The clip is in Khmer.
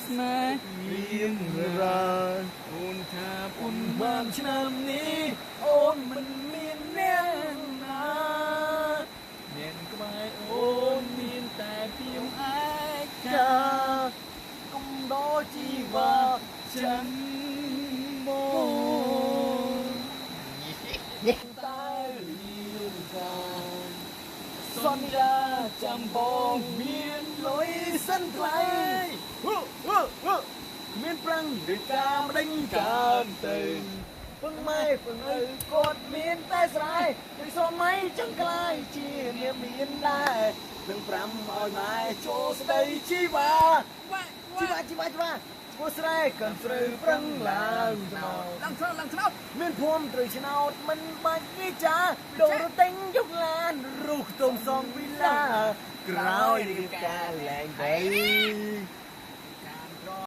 ស្នេហ៍មានរាអូនថាអូនបានឆ្នាំនេះអូនមិនមានអ្នកណាមានក្បែរអូនមានតែពីមឯកាកុំដោជីវ៉ាចិនមកតែរៀងការសន្យាចាំបងមានលុយសិនថ្លៃមានប្រាំងដូចការម្ដេញកើនទៅពឹងម៉ែពឹងឪគាត់មានតែស្រែដូចសម័យចង់ក្លាយជាមានដែរនឹង5ឲ្យម៉ែចូលស្ដីជីវ៉ាឈ្មោះស្រែកាន់ស្រូវប្រឹងឡើងឆ្នោតមានភូមិត្រូវឆ្នោតមិនបាច់វិចាដូរទិញយកឡានរូខ្ទមសងវិឡាក្រោយនឹងការលែងបី